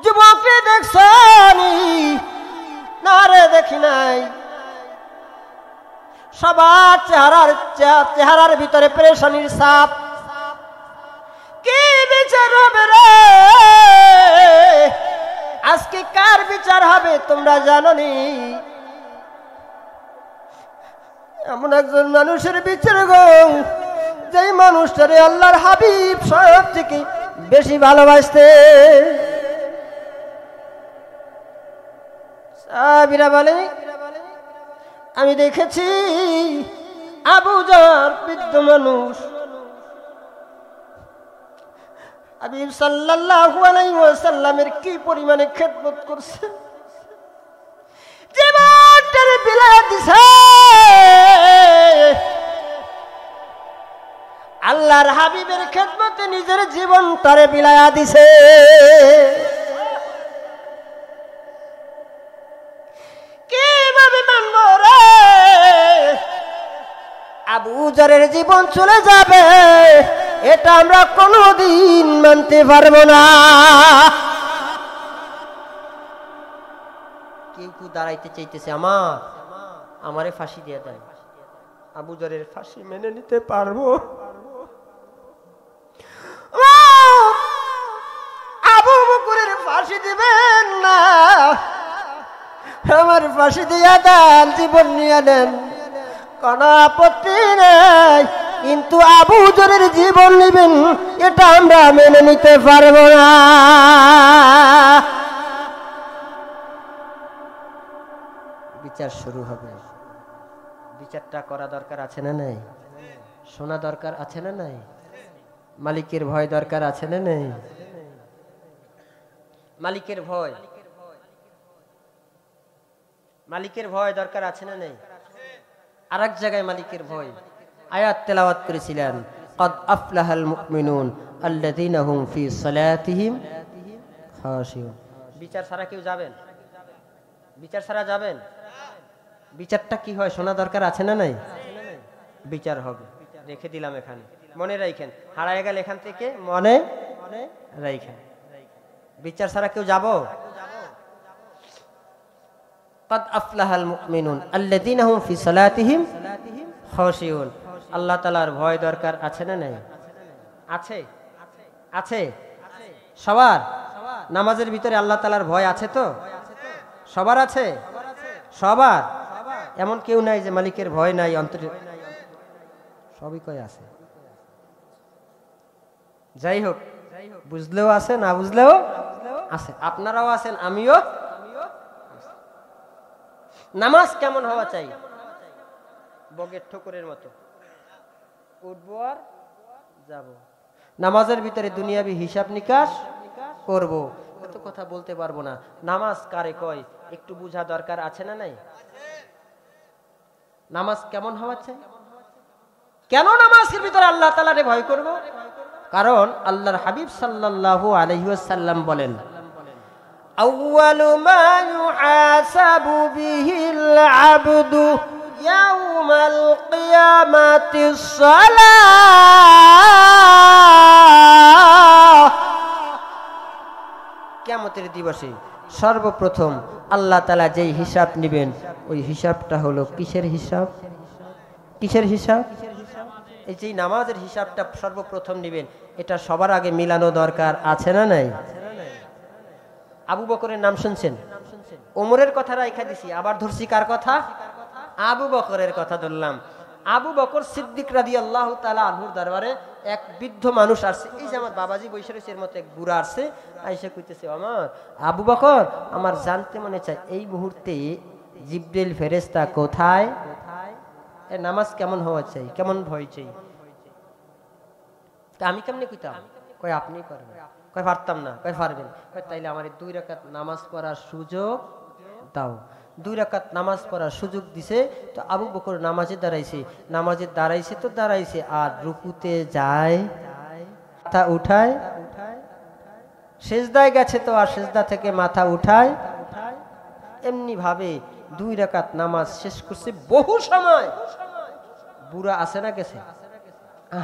যুবককে দেখছনি? না রে, দেখি নাই। সবার চেহারার ভিতরে পেরেশানির ছাপ। কি বিচার হবে রে? আজকে কার বিচার হবে তোমরা জানোনি? এমন একজন মানুষের বিচার গো, যেই মানুষটারে আল্লাহর হাবিব সব থেকে বেশি ভালোবাসতে। সাহাবীরা বলে, আমি দেখেছি আবু জার বৃদ্ধ মানুষ, হাবিব সাল্লাল্লাহু আলাইহি ওয়াসাল্লামের কি পরিমাণে খেদমত করছে, জীবনটার বিলায় দিছে। আল্লাহর হাবিবের খেদমতে নিজের জীবন তারে বিলায়া দিছে। কিভাবে মানব রে? আবু জারের জীবন চলে যাবে, এটা আমরা কোনোদিন মানতে পারবো না। কেউ কেউ দাঁড়াইতে চাইতেছে, আমারে ফাঁসি দিয়ে দেয়। আবু জারের ফাঁসি মেনে নিতে পারবো? আবু বকরের ফাঁসি দিবেন না, আমার ফাঁসি দিয়ে দেন, জীবন নিয়ে নেন, কোনো আপত্তি নেই। কিন্তু আবু জারের জীবন নেবেন, এটা আমরা মেনে নিতে পারবো না। বিচার শুরু হবে। বিচারটা করা দরকার আছে না নাই? শোনা দরকার আছে না নাই? মালিকের ভয় দরকার আছে না নাই? মালিকের ভয়, মালিকের ভয় দরকার আছে না নাই? আর এক জায়গায় মালিকের ভয় আয়াত তেলাওয়াত করেছিলেন, قد أفلح المؤمنون الذين هم في صلاتهم خاشعون। বিচার ছাড়া কেউ যাবেন? বিচার ছাড়া যাবেন? বিচারটা কি হয় শোনা দরকার আছে না নাই? বিচার হবে, রেখে দিলাম এখানে, মনে রাখেন। হারায় গেল এখান থেকে মনে রাখেন। বিচার ছাড়া কেউ যাব? قد أفلح المؤمنون الذين هم في صلاتهم خاشعون। আল্লাহ তাআলার ভয় দরকার আছে না নাই? আছে, আছে। সবার নামাজের ভিতরে আল্লাহ তাআলার ভয় আছে তো? সবার আছে? সবার? এমন কেউ নাই যে মালিকের ভয় নাই অন্তরে? সবই কয় আছে। যাই হোক, বুঝলেও আছে, না বুঝলেও আছে। আপনারাও আছেন, আমিও। নামাজ কেমন হওয়া চাই? বগের ঠোকরের মতো উঠবো আর যাব। নামাজের ভিতরে দুনিয়াবি হিসাব নিকাশ করব, এত কথা বলতে পারবো না। নামাজ কারে কয় একটু বুঝা দরকার আছে না নাই? নামাজ কেমন হওয়া চাই? কেন নামাজের ভিতরে আল্লাহ তাআলারে ভয় করব? কারণ আল্লাহর হাবিব সাল্লাল্লাহু আলাইহি ওয়াসাল্লাম বলেন, আউয়ালু মা ইউহাসাবু বিহিল আবদু ইয়াউমাল কিয়ামাতিস সালাহ। কিয়ামতের দিবসে সর্বপ্রথম আল্লাহ তাআলা যেই হিসাব নেবেন, ওই হিসাবটা হলো কিসের হিসাব? কিসের হিসাব? এই যে নামাজের হিসাবটা সর্বপ্রথম নেবেন, এটা সবার আগে মিলানো দরকার আছে না নাই? আবু বকরের নাম শুনছেন? ওমরের কথা রাইখা দিছি, আবার ধরছি কার কথা? আবু বকরের কথা ধরলাম। আবু বকর সিদ্দিক রাদিয়াল্লাহু তাআলা আনহুর দরবারে এক বৃদ্ধ মানুষ আসছে। এই যে আমার বাবাজি বসে রয়েছে, এর মতো এক বুড়া আসছে, আয়েশা কইতেছে, আমার আবু বকর, আমার জানতে মনে চায় এই মুহূর্তে জিবরিল ফেরেশতা কোথায়? এ নামাজ কেমন হওয়া চাই, কেমন ভয় চাই? আমি কেমনে কইতাম? কয় আপনি পারবেন। কয় পারতাম না। কয় পারবেন। কয় তাইলে আমার 2 রাকাত নামাজ পড়ার সুযোগ দাও। 2 রাকাত নামাজ পড়ার সুযোগ দিছে। তো আবু বকর নামাজে দাঁড়াইছে তো দাঁড়াইছে, আর রুকুতে যায়, মাথা উঠায়, সিজদায় গেছে তো আর সিজদা থেকে মাথা উঠায়। এমনি ভাবে 2 রাকাত নামাজ শেষ করছে। বহু সময় বুড়া আছে না গেছে?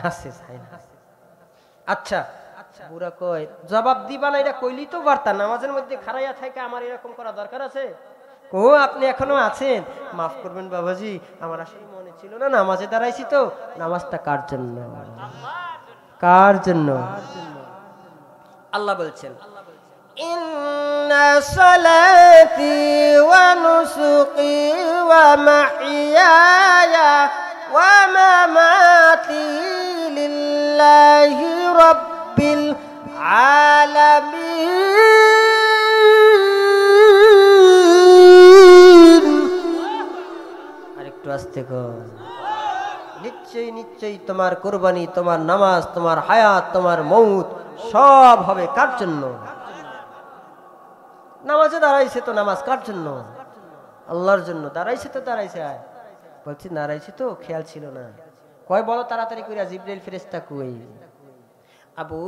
আছে। আচ্ছা, বুড়া কয় জবাব দিবা না, এটা কইলি তো বার্তা, নামাজের মধ্যে খাড়াইয়া থাকে আমার এরকম করা দরকার আছে? ও আপনি এখনো আছেন, মাফ করবেন বাবাজি, আমার আসলে মনে ছিল না, নামাজে দাঁড়াইছি তো। নামাজটা কার জন্য? কার জন্য? আল্লাহ বলছেন ইন্না সালাতি ওয়া নুসুকি ওয়া মাহইয়ায়া ওয়া মামাতি লিল্লাহি রাব্বিল আলামিন। আরেকটু আস্তে কর। নিশ্চয়ই নিশ্চয়ই তোমার কুরবানি, তোমার নামাজ, তোমার হায়াত, তোমার মৌত সব হবে কার জন্য? নামাজে দাঁড়াইছে তো নামাজ কার জন্য? আল্লাহর জন্য। দাঁড়াইছে তো দাঁড়াইছে, বলছি দাঁড়াইছে তো খেয়াল ছিল না। কয় বলো তাড়াতাড়ি কইরা, জিবরাইল ফেরেশতা কই? আবু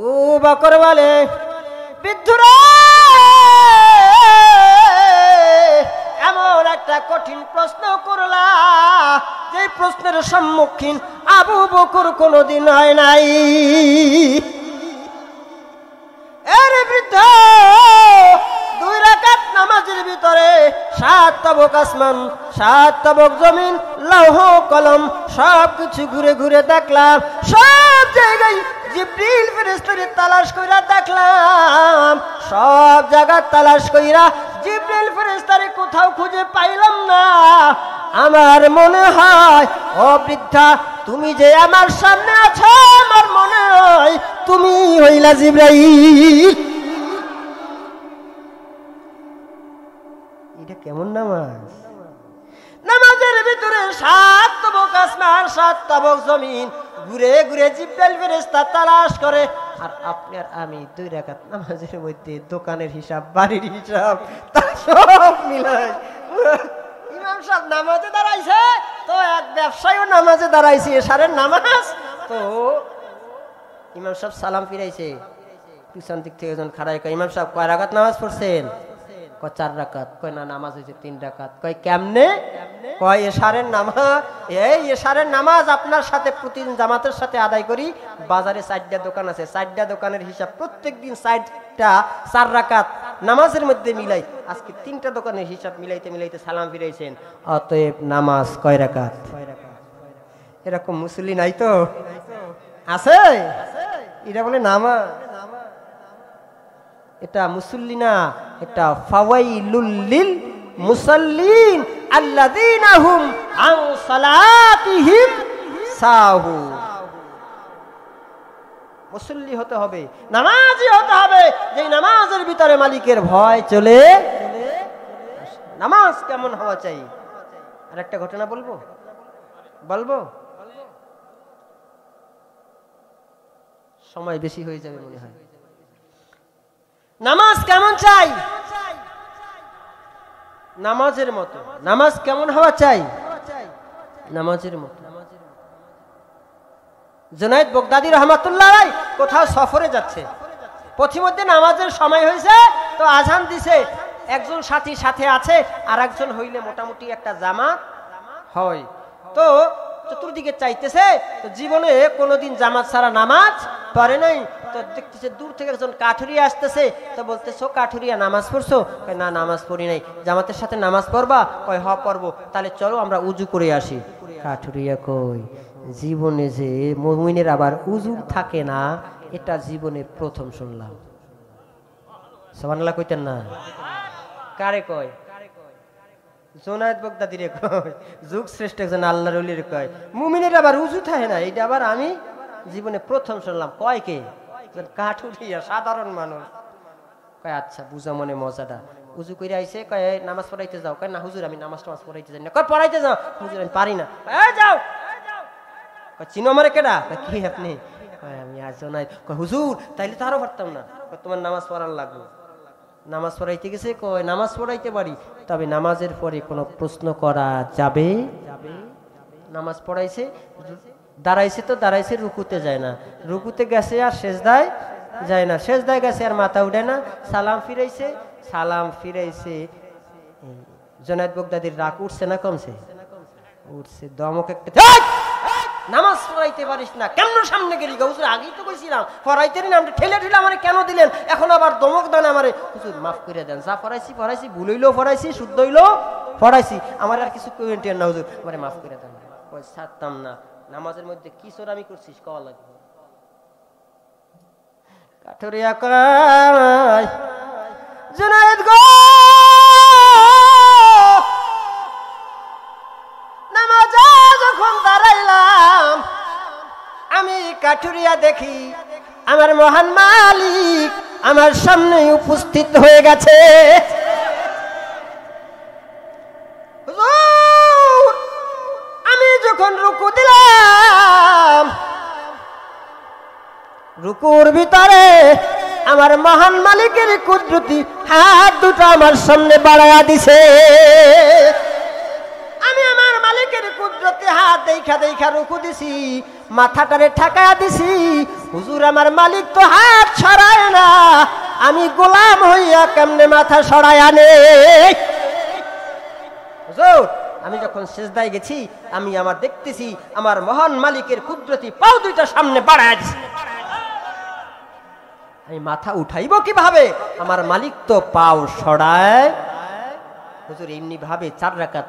বকর বলে বৃদ্ধরা এমন একটা কঠিন প্রশ্ন করলা, যে প্রশ্নের সম্মুখীন আবু বকর কোনোদিন হয় নাই। এর বৃদ্ধ 2 রাকাত নামাজের ভিতরে 7 তাবক আসমান, 7 তাবক জমিন, লৌহ কলম সব কিছু ঘুরে ঘুরে দেখলাম, সব জায়গায় জিবরিল ফেরেশতারে তালাশ কইরা দেখলাম, সব জায়গা তালাশ কইরা জিবরিল ফেরেশতারে কোথাও খুঁজে পাইলাম না। আমার মনে হয় ও বৃদ্ধা, তুমি যে আমার সামনে আছো, আমার মনে হয় তুমি হইলা জিবরাইল। এটা কেমন নামাজ? নামাজের ভিতরে 7 তাবক আসমান, 7 তাবক জমিন, ঘুরে ঘুরে জিবরাইল ফেরেশতা তালাশ করে। আর আপনি আর আমি 2 রাকাত নামাজের মধ্যে দোকানের হিসাব, বাড়ির হিসাব তা সব মিলাই। ইমাম সাহেব নামাজে দাঁড়াইছে তো এক ব্যবসায়ীও নামাজে দাঁড়াইছে, এশারের নামাজ তো ইমাম সাহেব সালাম ফিরাইছে, পিছন দিক থেকে একজন খাড়াই কয় ইমাম সাহেব কয় রাকাত নামাজ পড়ছেন? কয় 4 রাকাত। কয় না নামাজ হয়েছে 3 রাকাত। কয় কেমনে? কয় এশারের নামাজ, এই এশারের নামাজ আপনার সাথে প্রতিদিন জামাতের সাথে আদায় করি। বাজারে 4টা দোকান আছে, 4টা দোকানের হিসাব প্রত্যেক দিন 4টা 4 রাকাত নামাজের মধ্যে মিলাই, আজকে 3টা দোকানের হিসাব মিলাইতে মিলাইতে সালাম ফিরাইছেন, অতএব নামাজ কয় রাকাত? এরকম মুসল্লি নাই তো? আছে? এটা বলে নামাজ। এটা মুসল্লি না, এটা ফাওয়াইলুল লিল মুসাল্লিন আল্লাযীনা হুম আন সালাতিহিম সাহুন। মুসল্লি হতে হবে, নামাজি হতে হবে, যে নামাজের ভিতরে মালিকের ভয় চলে। নামাজ কেমন হওয়া চাই? আর একটা ঘটনা বলবো, সময় বেশি হয়ে যাবে মনে হয়। নামাজ কেমন চাই? নামাজের মতো। নামাজ কেমন হওয়া চাই? নামাজের মতো। জুনায়েদ বাগদাদী রাহমাতুল্লাহ আলাইহি কোথাও সফরে যাচ্ছে, পথিমধ্যে নামাজের সময় হয়েছে তো আজান দিছে, একজন সাথী সাথে আছে, আর একজন হইলে মোটামুটি একটা জামাত হয়। তো চতুর্দিকে চাইতেছে, তো জীবনে কোনোদিন জামাত ছাড়া নামাজ পড়ে নাই। তো দেখতেছে দূর থেকে একজন কাঠুরিয়া আসতেছে, তো বলতেছো কাঠুরিয়া নামাজ পড়ছো? কয় না নামাজ পড়ি নাই। জামাতের সাথে নামাজ পড়বা? কয় হ পড়বো। তাহলে চলো আমরা উজু করে আসি। কাঠুরিয়া কই জীবনে যে মুমিনের আবার উজু থাকে না, এটা জীবনে প্রথম শুনলাম। সুবহানাল্লাহ কইতেন না? কারে কয়? জুনায়েদ বাগদাদী রে কয়, যুগ শ্রেষ্ঠ একজন আল্লাহর ওলির কয় মুমিনের আবার উজু থাকে না, এটা আবার আমি জীবনে প্রথম শুনলাম। কয় কে? কাঠুরিয়া, সাধারণ মানুষ। কয় আচ্ছা বুঝা মনে মজাটা। উজু করে আইছে, কয় নামাজ পড়াইতে যাও। কয় না হুজুর আমি নামাজ টামাজ পড়াইতে যাই না। কয় পড়াইতে যাও। হুজুর আমি পারি না। যাও। কয় চিনো আমারে কেডা? কি আপনি? কয় আমি আজ জুনায়েদ। কয় হুজুর তাইলে তো আরো পারতাম না। তোমার নামাজ পড়ার লাগবে। নামাজ পড়াইতে গেছে, কয় নামাজ পড়াইতে পারি, তবে নামাজের পরে কোনো প্রশ্ন করা যাবে? নামাজ পড়াইছে, দাঁড়াইছে তো দাঁড়াইছে, রুকুতে যায় না, রুকুতে গেছে আর সেজদায় যায় না, সেজদায় গেছে আর মাথা উঠে না, সালাম ফিরাইছে। জুনায়েদ বাগদাদীর রাগ উঠছে না কমছে? উঠছে। দমক একটা নামাজ পড়াইতে পারিস না, কেমন সামনে গেলি গো? হুজুর আগেই তো কইছিলাম পড়াইতে না, আপনি ঠেলে ঠেলে আমারে কেন দিলেন? এখন আবার দমক দেন আমারে। হুজুর মাফ করে দেন, যা পড়াইছি পড়াইছি, ভুল হইলেও পড়াইছি, শুদ্ধ হইলেও পড়াইছি, আমার আর কিছু কইবেন না হুজুর, আমারে মাফ করে দেন। কই ছাড়তাম না। নামাজের মধ্যে কি চোরামি করছিস কওয়া লাগবে। কাঠুরিয়া কয় জুনায়েদ গো, নামাজে যখন দাঁড়াইলাম আমি কাঠুরিয়া দেখি আমার মহান মালিক আমার সামনে উপস্থিত হয়ে গেছে। হুজুর আমি যখন রুকু দিলাম, রুকুর ভিতরে আমার মহান মালিকের কুদরতি হাত দুটো আমার সামনে বাড়ায়া দিছে। আমি আমার মালিকের কুদরতি হাত দেখা দেখা রুকু দিছি, মাথাটারে ঠাকায়া দিছি। হুজুর আমার মালিক তো হাত সরায় না, আমি গোলাম হইয়া কেমনে মাথা সরায় আনে? হুজুর আমি যখন সিজদায় গেছি আমি আমার দেখতেছি আমার মহান মালিকের কুদরতি পাও দুইটা সামনে বাড়ায়া দিছে। আমি মাথা উঠাইব কিভাবে? আমার মালিক তো পাও সরায়। হুজুর এমনি ভাবে 4 রাকাত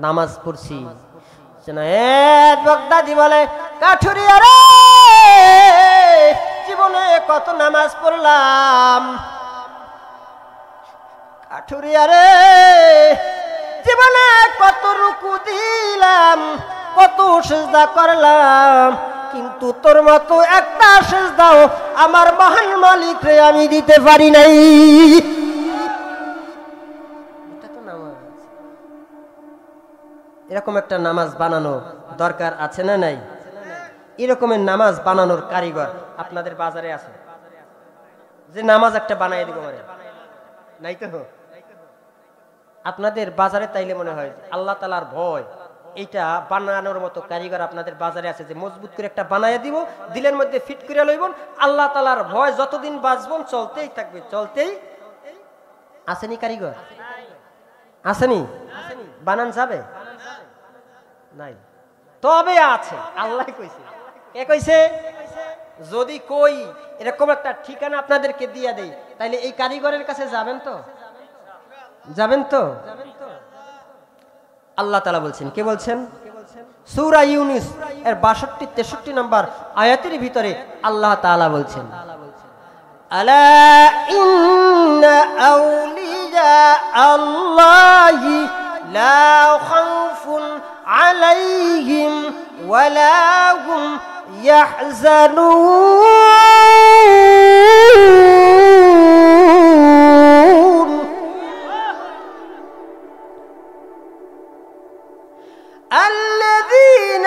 নামাজ পড়ছি। জুনায়েদ বাগদাদি বলে কাঠুরিয়া রে, জীবনে কত নামাজ পড়লাম। কাঠুরিয়া রে, জীবনে কত রুকু দিলাম, কত সিজদা করলাম, কিন্তু তোর মতো একটা সিজদাও আমার মহান মালিক রে আমি দিতে পারি নাই। এটা তো নামাজ। এরকম একটা নামাজ বানানো দরকার আছে না নাই? এরকমের নামাজ বানানোর কারিগর আপনাদের বাজারে আছে? যে নামাজ একটা বানাই দিব মানে নাই তো আপনাদের বাজারে? তাইলে মনে হয় আল্লাহ তাআলার ভয় এইটা বানানোর মতো কারিগর আপনাদের বাজারে আছে, যে মজবুত করে একটা বানাইয়া দিব, দিলের মধ্যে ফিট করে লইবন, আল্লাহ তাআলার ভয় যতদিন বাঁচবন চলতেই থাকবে, চলতেই। আসেনি কারিগর? আসেনি? বানান যাবে? নাই, তবে আছে। আল্লাহ কইছে। কে কইছে? যদি কই এরকম একটা ঠিকানা আপনাদেরকে দিয়া দেই, তাইলে এই কারিগরের কাছে যাবেন তো? যাবেন তো? আল্লাহ তাআলা বলছেন, কে বলছেন? সূরা ইউনূস এর ৬২-৬৩ নম্বর আয়াতের ভিতরে আল্লাহ তাআলা বলছেন, আলা ইন্না আউলিয়া আল্লাহি লা খাউফুন আলাইহিম ওয়ালা হুম ইয়াহজানুন। الذين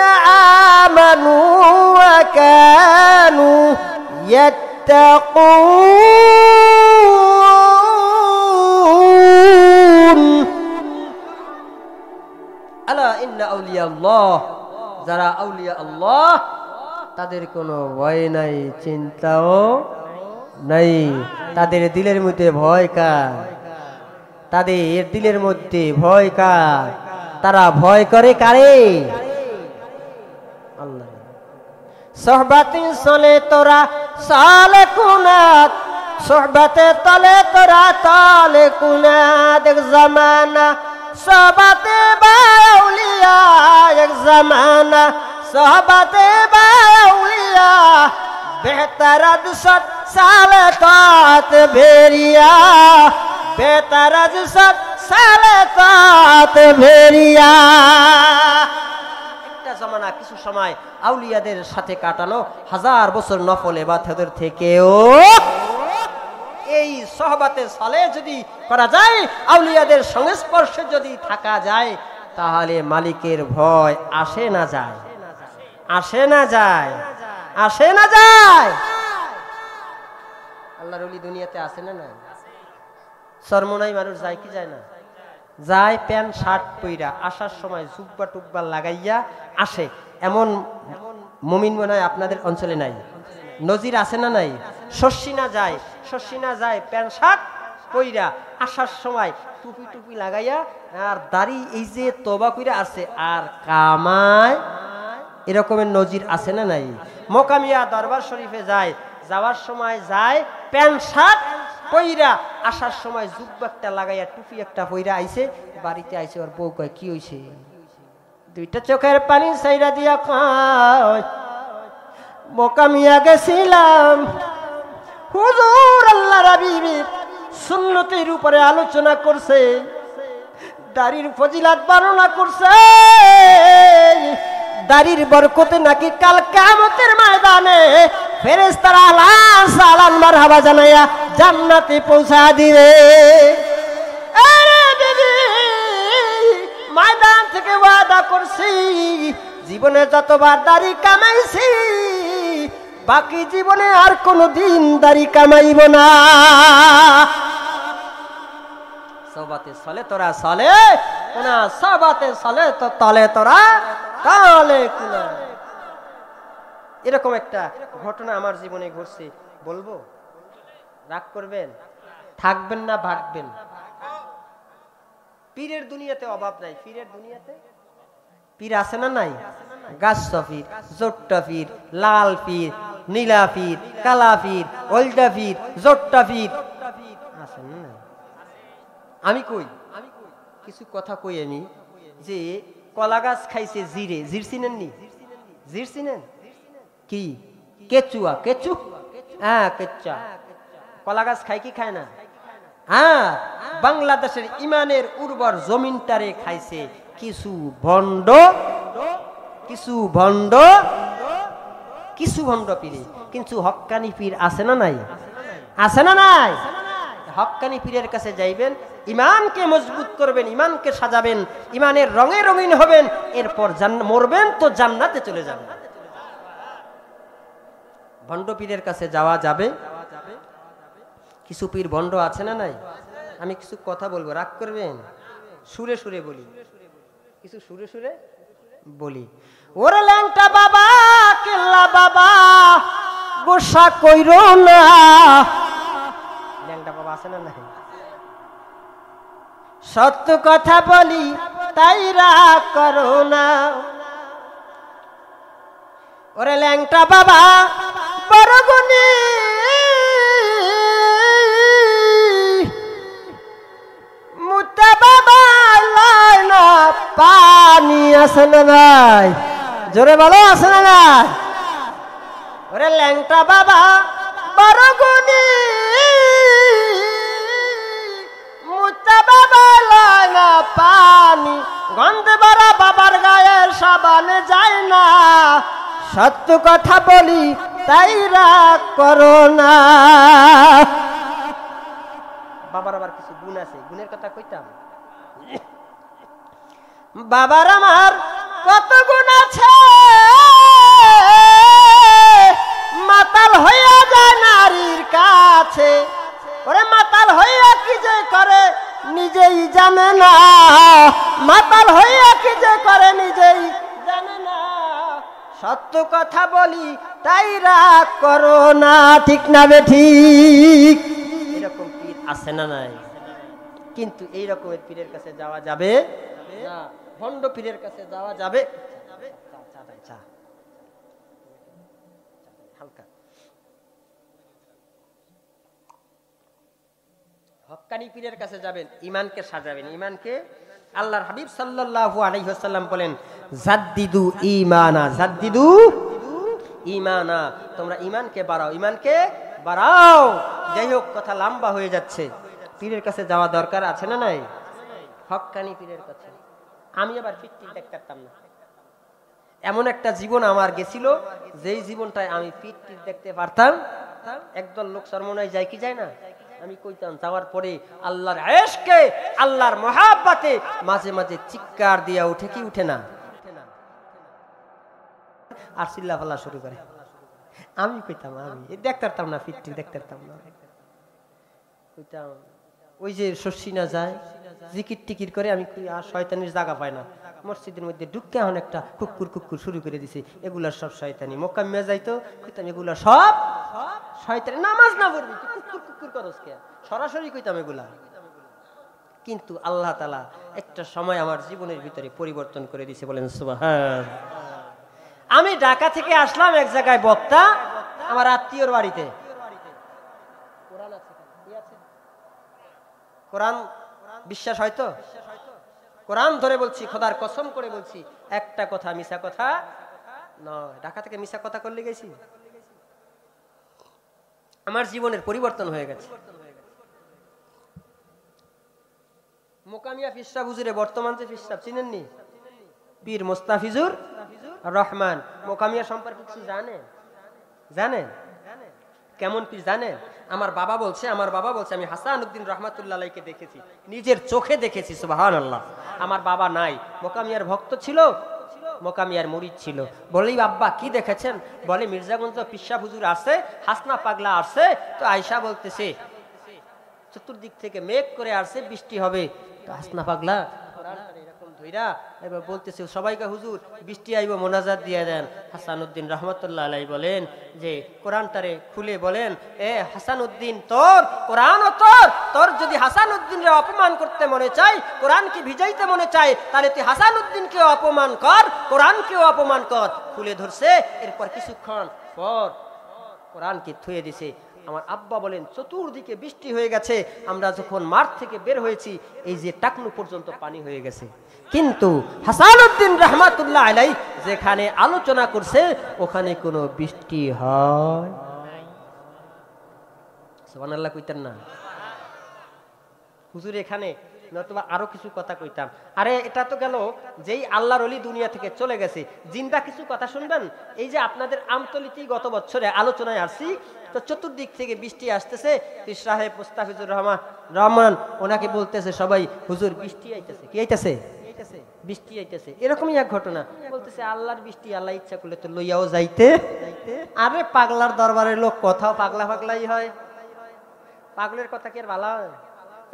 آمنوا وكانوا يتقون ألا إن أولياء الله যারা আউলিয়া আল্লাহ তাদের কোনো ভয় নাই, চিন্তাও নাই। তাদের দিলের মধ্যে ভয় কার? তাদের দিলের মধ্যে ভয় কার? তারা ভয় করে কারে? আল্লাহ। সোহবতে চলে তোরা সালে কুনাত, সোহবতে তলে তোরা তালে কুনাত। এক জামানা সোহবতে বাউলিয়া, এক জামানা সোহবতে বাউলিয়া, বেহতর দুসত সালে তাত ভেরিয়া, বেহতর দুসত সালে তাত ভেরিয়া। একটা জামানা কিছু সময় আউলিয়াদের সাথে কাটানো, 1000 বছর নফল ইবাদতের থেকেও এই সোহবতে সালেহ যদি করা যায়, আউলিয়াদের সংস্পর্শে যদি থাকা যায়, তাহলে মালিকের ভয় আসে না যায়? আসে না যায়? আসে না যায়? আল্লাহর ওলি দুনিয়াতে আছে না নাই? শরমনাই মানুষ যায় কি যায় না? যায়, প্যান্ট শার্ট পইরা আসার সময় জুব্বা টুব্বা লাগাইয়া আসে। এমন মুমিন মনে হয় আপনাদের অঞ্চলে নাই? নজির আছে না নাই? শর্ষিনা যায়, শর্ষিনা যায় প্যান্ট শার্ট পইরা আসার সময় টুপি টুপি লাগাইয়া, আর দাড়ি এই যে তওবা কইরা আছে, আর কামায় এরকমের নজির আছে না নাই? মকামিয়া দরবার শরীফে যায়, যাওয়ার সময় যায় প্যান্ট শার্ট পইরা, আসার সময় জুব্বা একটা লাগাইয়া টুপি একটা পইরা আইছে, বাড়িতে আইছে ওর বউ কয় কি হইছে, দুইটা চোখের পানি সাইরা দিয়া কয় মকামিয়া গেছিলাম, হুজুর আল্লাহর হাবিব সুন্নতের উপরে আলোচনা করছে, দাড়ির ফজিলত বর্ণনা করছে, দাড়ির বরকতে নাকি কাল কিয়ামতের ময়দানে ফেরেশতারা আলান সালান মারহাবা জানায়া জান্নাতে পৌঁছা দিবে। আরে বিবি ময়দান থেকে ওয়াদা করছি, জীবনে যতবার দাড়ি কামাইছি বাকি জীবনে আর কোনোদিন দাড়ি কামাইব না। সবাতে চলে তোরা চলে কোনা, সবাতে চলে তো তলে তোরা তালে কোনা। এরকম একটা ঘটনা আমার জীবনে ঘটছে, বলবো? রাগ করবেন? থাকবেন না ভাগবেন? পীরের দুনিয়াতে অভাব নাই, পীরের দুনিয়াতে পীর আছে না নাই? গাছ পীর, জোট্টা পীর, লাল পীর, নীলা পীর, কালা পীর, ওলদা পীর, জোট্টা পীর আছে না? আমি কই কিছু কথা কই আমি, যে কলা গাছ খাইছে জিরে, জির চিনেন নি? জির চিনেন কি? কেচুয়া, কেচু, হ্যাঁ কেচা। কলা গাছ খায় কি খায় না? হ্যাঁ, বাংলাদেশের ইমানের উর্বর জমিনটারে খাইছে কিছু ভণ্ড, কিছু ভণ্ড, কিছু ভণ্ড পীরে। কিন্তু হক্কানি পীর আছে না নাই? আছে না নাই? হক্কানি পীরের কাছে যাইবেন, ইমানকে মজবুত করবেন, ইমানকে সাজাবেন, ইমানের রঙে রঙিন হবেন, এরপর মরবেন তো জান্নাতে চলে যাবেন। ভণ্ড পীরের কাছে যাওয়া যাবে? কিছু পীর ভণ্ড আছে না নাই? আমি কিছু কথা বলবো, রাগ করবেন? সুরে সুরে বলি, কিছু সুরে সুরে বলি। ওরে ল্যাংটা বাবা, কেল্লা বাবা, গোসা কইরো না। ল্যাংটা বাবা আছে না নাই? সত্য কথা বলি তাই রাগ করো না। ওরে ল্যাংটা বাবা বড় গুণী, মুতা বাবা লয় না পানি আছে না নাই? জোরে বলো আছে না নাই? ওরে ল্যাংটা বাবা বড় গুণী, মুতা বাবা লয় না পানি, গন্ধে ভরা বাবার গায়ে সাবানে যায় না। সত্য কথা বলি তাই রাগ করো না। বাবার আবার কিছু গুণ আছে, গুণের কথা কইতাম। বাবার আমার কত গুণ আছে, মাতাল হইয়া যায় নারীর কাছে। ওরে মাতাল হইয়া কি যে করে নিজেই জানে না, মাতাল হইয়া কি যে করে নিজেই জানে না। সত্য কথা বলি তাই রাগ করো না, ঠিক না বেঠিক? এরকম পীর আছে না নাই? কিন্তু এই রকমের পীরের কাছে যাওয়া যাবে না, ভণ্ড পীরের কাছে যাওয়া যাবে। হালকা হক্কানি পীরের কাছে যাবেন, ইমানকে সাজাবেন, ইমানকে। আল্লাহর হাবিব সাল্লাল্লাহু আলাইহি ওয়াসাল্লাম বলেন জাদ্দিদু ঈমানা, জাদ্দিদু ঈমানা, তোমরা ঈমানকে বাড়াও, ঈমানকে বাড়াও। যাই হোক, কথা লম্বা হয়ে যাচ্ছে। পীরের কাছে যাওয়া দরকার আছে না নাই? হক্কানি পীরের কাছে। আমি আবার ফিটটি দেখতাম না, এমন একটা জীবন আমার গেছিল যেই জীবনটায় আমি ফিটটি দেখতে পারতাম। একদল লোক সরমনায় যায় কি যায় না? আমি কইতাম, যাওয়ার পরে আল্লাহর ইশকে, আল্লাহর মহাব্বতে মাঝে মাঝে চিৎকার দিয়া উঠে কি উঠে না? আর চিল্লা ফাল্লা শুরু করে। আমি কইতাম আমি দেখতাম না, ফিটটি দেখতাম না। কইতাম ওই যে শশিনা যায় জিকির টিকির করে, আমি আর শয়তানির জায়গা পায় না। মসজিদের মধ্যে ঢুকে এখন একটা কুকুর কুকুর শুরু করে দিছে, এগুলা সব শয়তানি। মোকাম্মে যাইতো, কইতাম এগুলা সব শয়তানি, নামাজ না পড়বি কুকুর কুকুর করস কে, সরাসরি কইতাম এগুলা। কিন্তু আল্লাহ তাআলা একটা সময় আমার জীবনের ভিতরে পরিবর্তন করে দিয়েছে, বলেন সুবহান। আমি ঢাকা থেকে আসলাম এক জায়গায় বক্তা, আমার আত্মীয়র বাড়িতে। কোরআন বিশ্বাস হয়তো? কোরআন ধরে বলছি, খোদার কসম করে বলছি, একটা কথা মিছা কথা নয়। ঢাকা থেকে মিছা কথা করলে গেছি, আমার জীবনের পরিবর্তন হয়ে গেছে। মোকামিয়া ফিরসাব হুজুরে, বর্তমান যে ফিরসাব চিনেননি, পীর মোস্তাফিজুর রহমান, মোকামিয়া সম্পর্কে কিছু জানেন? জানেন কেমন পীর জানেন? আমার বাবা বলছে, আমি হাসান উদ্দিন রহমাতুল্লাহ আলাইহিকে দেখেছি, নিজের চোখে দেখেছি। সুবহানাল্লাহ। আমার বাবা নাই, মোকামিয়ার ভক্ত ছিল, মোকামিয়ার মুরিদ ছিল। বলেই আব্বা কি দেখেছেন? বলে মির্জাগঞ্জ ফিরসাব হুজুর আসছে, হাসনা পাগলা আসছে, তো আয়সা বলতেছে চতুর্দিক থেকে মেঘ করে আসছে, বৃষ্টি হবে। তো হাসনা পাগলা এরকম ধইরা এবার বলতেছে সবাইকে, হুজুর বৃষ্টি আইব, মোনাজাত দিয়ে দেন। হাসান উদ্দিন রহমতুল্লাহ আলাইহি বলেন যে কোরআনটারে খুলে বলেন, এ হাসান উদ্দিন, তোর কোরআন ও তোর যদি হাসান উদ্দিনরে অপমান করতে মনে চাই, কোরআনকে ভিজাইতে মনে চাই, তাহলে তুই হাসান উদ্দিনকেও অপমান কর, কোরআনকেও অপমান কর। খুলে ধরছে, এরপর কিছুক্ষণ পর কোরআনকে থুয়ে দিছে। আমার আব্বা বলেন চতুর্দিকে বৃষ্টি হয়ে গেছে, আমরা যখন মাঠ থেকে বের হয়েছি এই যে টাকনু পর্যন্ত পানি হয়ে গেছে। কিন্তু হাসান উদ্দিন রহমাতুল্লাহ আলাইহি যেখানে আলোচনা করছে ওখানে কোনো বৃষ্টি হয়? সুবহানাল্লাহ কইতেন না হুজুর? এখানে নতুবা আরো কিছু কথা কইতাম। আরে এটা তো গেল যেই আল্লাহর ওলি দুনিয়া থেকে চলে গেছে, জিন্দা কিছু কথা শুনবেন। এই যে আপনাদের আমতলিতেই গত বছরে আলোচনায় আসছি, তো চতুর্দিক থেকে বৃষ্টি আসতেছে, পীর সাহেব মুস্তাফিজুর রহমান ওনাকে বলতেছে সবাই, হুজুর বৃষ্টি আইতেছে। কি আইতেছে? বৃষ্টি আইতেছে। এরকমই এক ঘটনা বলতেছে, আল্লাহর বৃষ্টি আল্লাহ ইচ্ছা করলে তো লইয়াও যাইতে। আরে পাগলার দরবারের লোক কথাও পাগলাই হয়। পাগলের কথা কি আর ভালো হয়?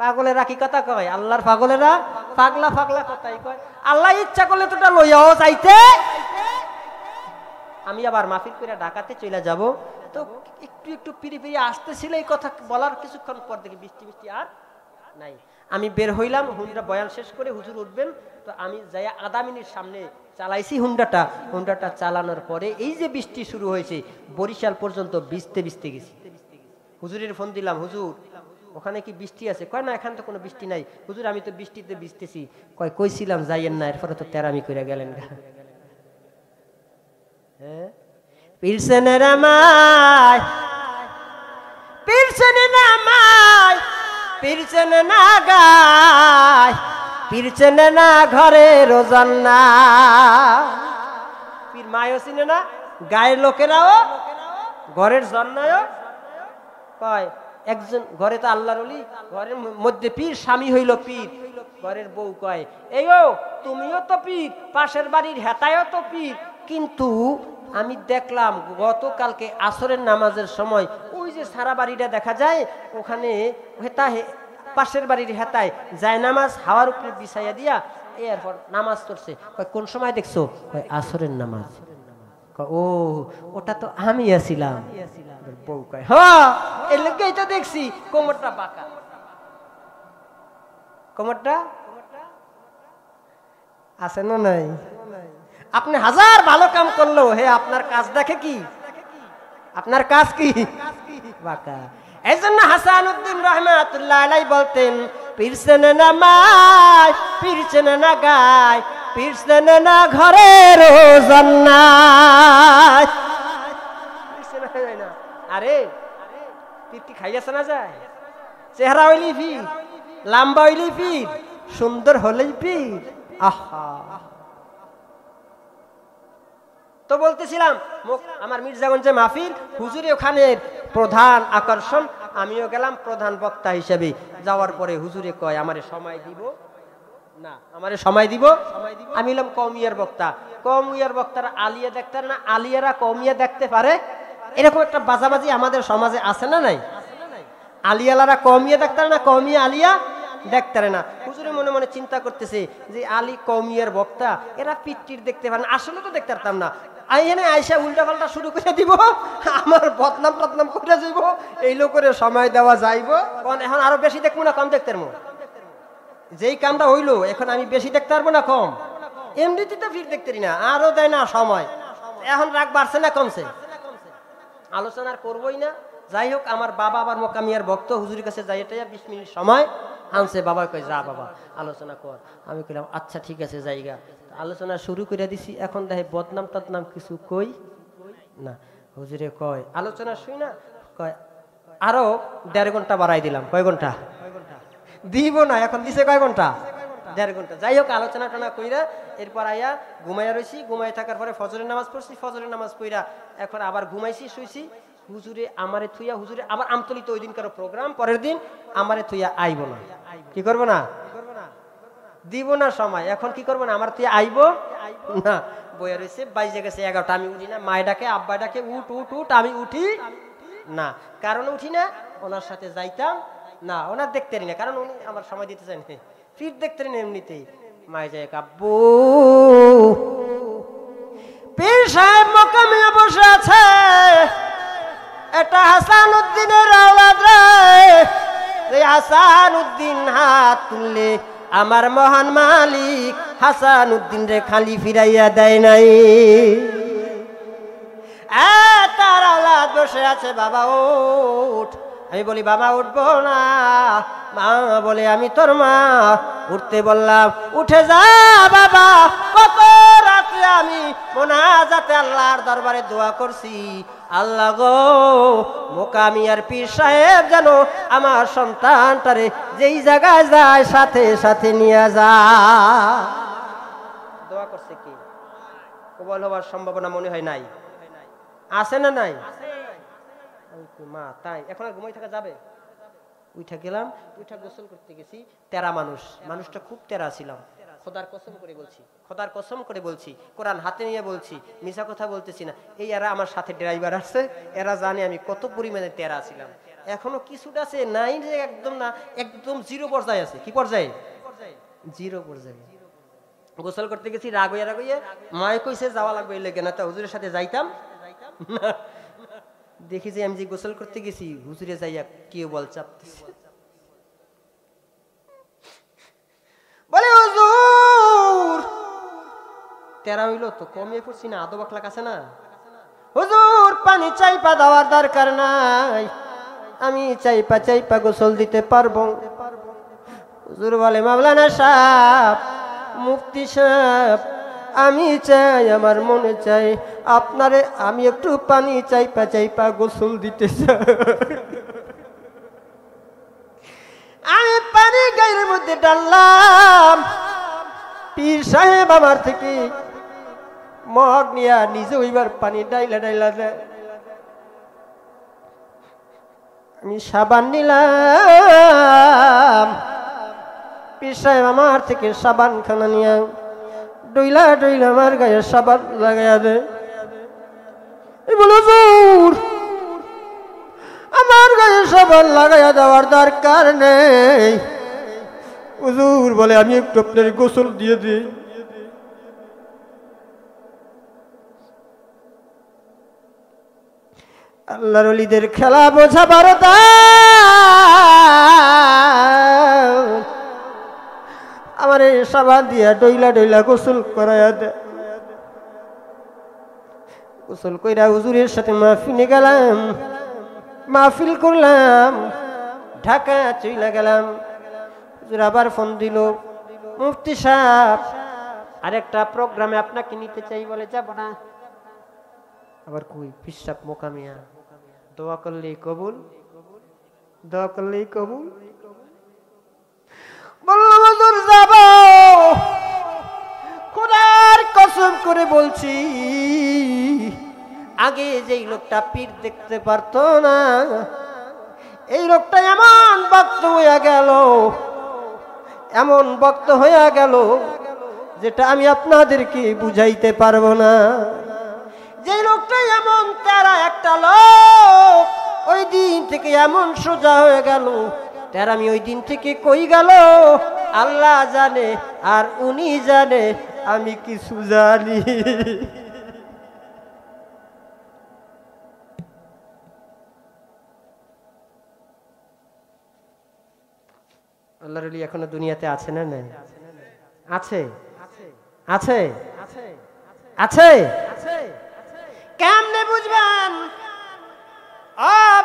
পাগলেরা কি কথা কয়? আল্লাহর পাগলেরা পাগলা কথাই কয়। আল্লাহ ইচ্ছা করলে তো এটা লইয়াও যাইতে। আমি আবার মাহফিল করে ঢাকাতে চলে যাব, তো একটু পিড়ি আসতেছিল, এই কথা বলার কিছুক্ষণ পর দেখি বৃষ্টি আর নাই। আমি বের হইলাম, হুন্ডা বয়ান শেষ করে হুজুর উঠবেন, তো আমি যাই আধা মিনিট সামনে চালাইছি হুন্ডাটা চালানোর পরে এই যে বৃষ্টি শুরু হয়েছে, বরিশাল পর্যন্ত ভিজতে গেছি। হুজুরের ফোন দিলাম, হুজুর ওখানে কি বৃষ্টি আছে? কয় না, এখানে তো কোনো বৃষ্টি নাই। হুজুর আমি তো বৃষ্টিতে ভিজতেছি। কইছিলাম যাইয়েন না, এরপরে তো তেরামি করে গেলেন। হ্যাঁ, পিরসেনে নামায় পিরসেনে না গায়, পিরসেনে না ঘরে রোজান্না। পীর মায়ও চিনে না, গায়ের লোকেরাও ঘরের জন্নায়ও কয়। একজন ঘরে তো আল্লাহর ওলি, ঘরের মধ্যে পীর, স্বামী হইল পীর, ঘরের বউ কয়, এইও তুমিও তো পীর, পাশের বাড়ির হেতায়ও তো পীর, কিন্তু আমি দেখলাম গতকালকে আসরের নামাজের সময় ওই যে সারা বাড়িটা দেখা যায়, ওখানে পাশের বাড়ির হেতায় যায় নামাজ হাওয়ার উপরে বিছাইয়া দিয়া এরপর নামাজ পড়ছে। কোন সময় দেখছো? আসরের নামাজ। ও ওটা তো আমি আছিলাম। বউ কয়, হ্যাঁ এর লেগেই তো দেখছি কোমরটা বাঁকা। কোমরটা আছে না নাই? আপনি হাজার ভালো কাম করলো, হে আপনার কাজ দেখে কি? আপনার কাজ কি? বাঁকা। এই জন্য হাসান উদ্দিন রহমাতুল্লাহ আলাইহি বলতেন, পিরসেনে নামায়, পিরসেনে না গায়, পিরসেনে না ঘরে রোজান্না। আরে পীর কি খাইয়াছে না যায়? চেহারা হইলেই পীর, লম্বা হইলেই পীর, সুন্দর হলেই পীর। আহা, তো বলতেছিলাম আমার মির্জাগঞ্জে মাহফিল, হুজুরে ওখানে প্রধান আকর্ষণ, আমিও গেলাম প্রধান বক্তা হিসেবে। যাওয়ার পরে হুজুরে কয় আমারে সময় দিব না, আমারে সময় দিব। আমি হলাম কওমিয়ার বক্তা। কওমিয়ার বক্তারা আলিয়া দেখতে পারে না, আলিয়ারা কওমিয়া দেখতে পারে, এরকম একটা বাজাবাজি আমাদের সমাজে আছে না নাই? আলিয়ালারা কওমিয়া দেখতে পারে না, কওমিয়া আলিয়া দেখতে পারে না। হুজুরে মনে মনে চিন্তা করতেছে যে আলী কওমিয়ার বক্তা, এরা পিট্টির দেখতে পারে না। আসলে তো দেখতে পারতাম না, এখানে আইসা উল্টা পাল্টা শুরু করে দিব, আমার বদনাম টদনাম করে যাইব, এই লোকের সময় দেওয়া যাইব। এখন আরো বেশি দেখবো না কম দেখতে পারবো? যেই কামটা হইলো এখন আমি বেশি দেখতে পারবো না কম? এমনিতে তো ফির দেখতে না, আরো দেয় না সময়। এখন রাগ বাড়ছে না কমছে? আলোচনা করবই না। যাই হোক, আমার বাবা আবার মোকামিয়ার ভক্ত, হুজুরের কাছে যাই, এটা 20 মিনিট সময় আনছে। বাবা কই যা বাবা আলোচনা কর। আমি কইলাম আচ্ছা ঠিক আছে জায়গা। আলোচনা শুরু করে দিছি। এখন দেখে বদনাম টদনাম কিছু কই না। হুজুরে কয় আলোচনা শুই না, কয় আরো 1.5 ঘন্টা বাড়াই দিলাম। কয় ঘন্টা দিব না, এখন দিছে কয় ঘন্টা? 1.5 ঘন্টা। যাই হোক, আলোচনা টানা কইরা এরপর আয়া ঘুমাইয়া রইছি। ঘুমাই থাকার পরে ফজরের নামাজ পড়ছি। ফজরের নামাজ পড়া এখন আবার ঘুমাইছি, শুইছি। হুজুরে আমারে থুইয়া, হুজুরে আবার আমতলিতে ওই দিনকার প্রোগ্রাম, পরের দিন আমারে থুইয়া আইব না। কি করবো না? দিব না সময়। এখন কি করবো না, আমার থুইয়া আইব না। বইয়া রয়েছে, বাইজে গেছে 11টা। আমি উঠি না। মায় ডাকে, আব্বা ডাকে, উঠ উঠ উঠ। আমি উঠি না। কারণ উঠি না, ওনার সাথে যাইতাম না, ওনার দেখতে না, কারণ উনি আমার সময় দিতে চান। ফির দেখতে না এমনিতেই। মায় যায়, আব্বু পীর সাহেব মোকামিয়া বসে আছে, এটা হাসান উদ্দিনের আওলাদ রে। এই হাসান উদ্দিন হাত তুললে আমার মহান মালিক হাসান উদ্দিন রে খালি ফিরাইয়া দেয় নাই। তার আওলাদ বসে আছে, বাবা উঠ। আমি বলি বাবা উঠবো না। মা বলে আমি তোর মা, উঠতে বললাম। উঠে যা বাবা, কত রাতে আমি মোনাজাতে আল্লাহর দরবারে দোয়া করছি, আল্লাহ গো মোকামিয়ার পীর সাহেব যেন আমার সন্তানটারে যেই জায়গায় যায় সাথে সাথে নিয়ে যা। দোয়া করছে কি? কবুল হওয়ার সম্ভাবনা মনে হয় নাই? আছে না নাই? মা তাই এখন আর ঘুমাই থাকা যাবে? উঠা গেলাম, উঠা গোসল করতে গেছি। তেরা মানুষটা খুব তেরা ছিলাম। খোদার কসম করে বলছি, খোদার কসম করে বলছি, কোরআন হাতে নিয়ে বলছি, মিছা কথা বলতেছি না। এই এরা আমার সাথে ড্রাইভার আসছে, এরা জানে আমি কত পরিমাণে তেরা ছিলাম। এখনো কিছুটা আছে, নাই যে একদম না, একদম জিরো পর্যায়ে আছে। কি পর্যায়ে? জিরো পর্যায়ে। গোসল করতে গেছি, রাগ হইয়া মায় কইছে যাওয়া লাগবে, এই লেগে না তো হুজুরের সাথে যাইতাম না। দেখি যে আমি যে গোসল করতে গেছি, হুজুরে যাইয়া কেউ বল চাপতেছে, বলে হুজুর তেরা হইলো তো কমিয়ে পড়ছি না, আদব আখলাক আছে না? হুজুর পানি চাইপা দেওয়ার দরকার নাই, আমি চাইপা গোসল দিতে পারবো। হুজুর বলে মাওলানা সাহেব, মুফতি সাহেব, আমি চাই, আমার মনে চাই আপনারে আমি একটু পানি চাইপা গোসল দিতে চাই। আমি পানি গায়ের মধ্যে ডাললাম। পীর সাহেব আমার থেকে মগ নিয়া নিজে ওইবার পানি ডাইলা দেয়। আমি সাবান নিলাম। পীর সাহেব আমার থেকে সাবান খানা নিয়া ডইলা আমার গায়ে সাবান লাগাইয়া দে। হুজুর আমার গায়ে সাবান লাগাইয়া দেওয়ার দরকার নেই। হুজুর বলে আমি একটু আপনার গোসল দিয়ে দিই। আল্লাহর ওলিদের খেলা বোঝাবার আমার এই সাবান দিয়া ডইলা গোসল করাইয়া দে। গোসল কইরা হুজুরের সাথে মাহফিলে গেলাম, মাহফিল করলাম, ঢাকা চইলা গেলাম। হুজুর আবার ফোন দিল, মুফতি সাহেব আরেকটা প্রোগ্রামে আপনাকে নিতে চাই। বলে যাব না। আবার কই পীর সাহেব মোকামিয়া, দোয়া করলেই কবুল, দোয়া করলেই কবুল। বললাম হুজুর যাব, খোদার কসম করে বলছি, আগে যেই লোকটা পীর দেখতে পারতো না, এই লোকটা এমন ভক্ত হইয়া গেল, এমন ভক্ত হইয়া গেল যেটা আমি আপনাদেরকে বুঝাইতে পারবো না। যে লোকটা এমন তেরা একটা লোক, ওই দিন থেকে এমন সোজা হয়ে গেল। তেরা আমি ওই দিন থেকে কই গেল আল্লাহ জানে, আর উনি জানে, আমি কিছু জানি। আল্লাহর ওলি এখনো দুনিয়াতে আছে না? নাই? আছে আছে আছে কেমনে বুঝবেন?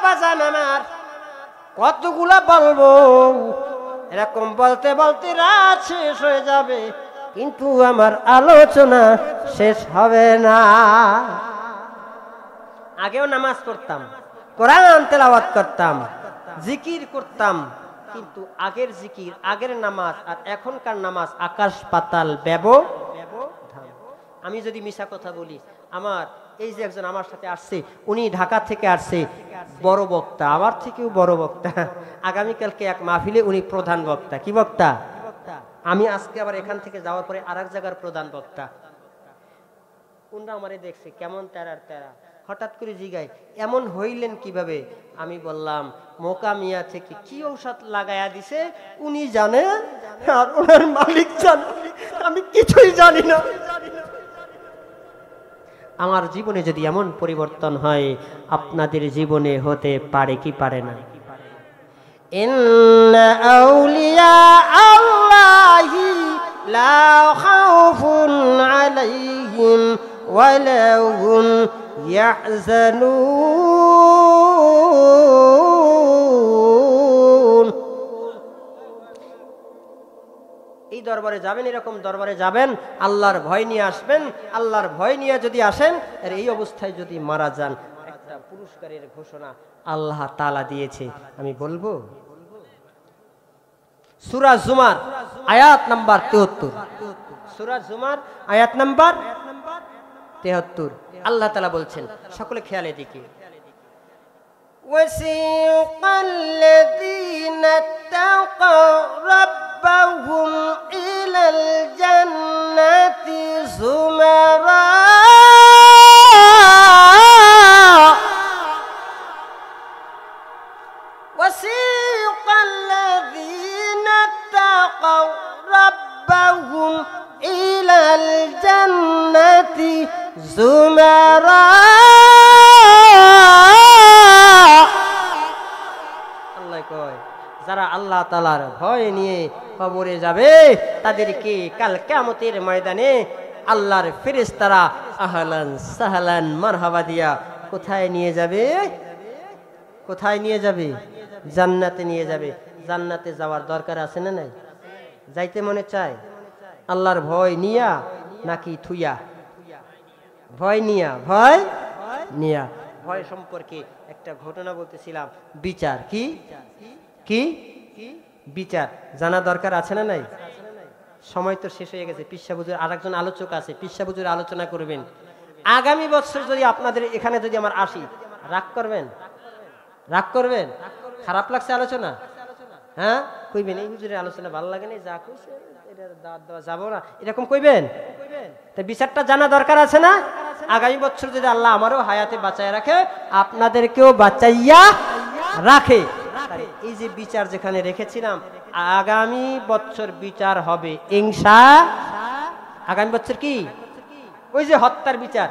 বাজান আমার কতগুলা বলবো, এরকম বলতে বলতে রাত শেষ হয়ে যাবে, কিন্তু আমার আলোচনা শেষ হবে না। আগেও নামাজ পড়তাম, কোরআন তেলাওয়াত করতাম, জিকির করতাম, কিন্তু আগের জিকির, আগের নামাজ আর এখনকার নামাজ আকাশ পাতাল ব্যবধান। আমি যদি মিশা কথা বলি, আমার এই যে একজন আমার সাথে আসছে, উনি ঢাকা থেকে আসছে, বড় বক্তা, আমার থেকেও বড় বক্তা। আগামীকালকে এক মাহফিলে উনি প্রধান বক্তা। কি বক্তা? আমি আজকে আবার এখান থেকে যাওয়ার পরে আরেক জায়গার প্রধান বক্তা। উনরা আমারে দেখছে কেমন তেরার তেরা, হঠাৎ করে জিগায় এমন হইলেন কিভাবে? আমি বললাম মোকা মিয়া থেকে কি ঔষধ লাগায়া দিছে উনি জানে আর ওনার মালিক জানে, আমি কিছুই জানি না। আমার জীবনে যদি এমন পরিবর্তন হয়, আপনাদের জীবনে হতে পারে কি পারে না? ইন্না আউলিয়া আল্লাহি লা খাউফুন আলাইহিম ওয়া লা হুম ইয়াহজানুন। এই দরবারে যাবেন, এরকম দরবারে যাবেন, আল্লাহর ভয় নিয়ে আসবেন। আল্লাহর ভয় নিয়ে যদি আসেন আর এই অবস্থায় যদি মারা যান, একটা পুরস্কারের ঘোষণা আল্লাহ তাআলা দিয়েছে, আমি বলবো। সূরা জুমার আয়াত নাম্বার 73। সূরা জুমার আয়াত নাম্বার 73 আল্লাহ তাআলা বলছেন, সকলে খেয়ালে দিকে, ওয়াসিকাল্লাযীনা তাকাউ রাব্বাহুম ইলাল জান্নাতি যুমারা ওয়াসিকাল্লাযীনা তাকাউ রাব্বাহুম ইলাল জান্নাতি যুমারা। আল্লাহ কয়, যারা আল্লাহ তাআলার ভয় নিয়ে কবরে যাবে তাদেরকে কাল কিয়ামতের ময়দানে আল্লাহর ফেরেশতারা আহলান সাহলান মারহাবা দিয়া কোথায় নিয়ে যাবে? কোথায় নিয়ে যাবে? জান্নাতে নিয়ে যাবে। জান্নাতে যাওয়ার দরকার আছে না নাই? যাইতে মনে চায়? আল্লাহর ভয় নিয়া নাকি থুইয়া? ভয় নিয়া, ভয় নিয়া। ভয় সম্পর্কে একটা ঘটনা বলতেছিলাম, বিচার কি কি বিচার জানা দরকার আছে না নাই? সময় তো শেষ হয়ে গেছে। পিসা হুজুর আরেকজন আলোচক আছে, পিসা হুজুর আলোচনা করবেন। আগামী বছর যদি আপনাদের এখানে যদি আমার আসি, রাগ করবেন? রাগ করবেন? খারাপ লাগছে আলোচনা? হ্যাঁ কইবেন, এই হুজুরের আলোচনা ভালো লাগে না, যা কইছে এটা দাওয়াত দেওয়া যাবো না, এরকম কইবেন? তাই বিচারটা জানা দরকার আছে না? আগামী বছর যদি আল্লাহ আমারও হায়াতে বাঁচায় রাখে, আপনাদেরকেও বাঁচাইয়া রাখে, এই যে বিচার যেখানে রেখেছিলাম, আগামী বছর বিচার হবে ইনশাআল্লাহ। আগামী বছর কি? ওই যে হত্যার বিচার,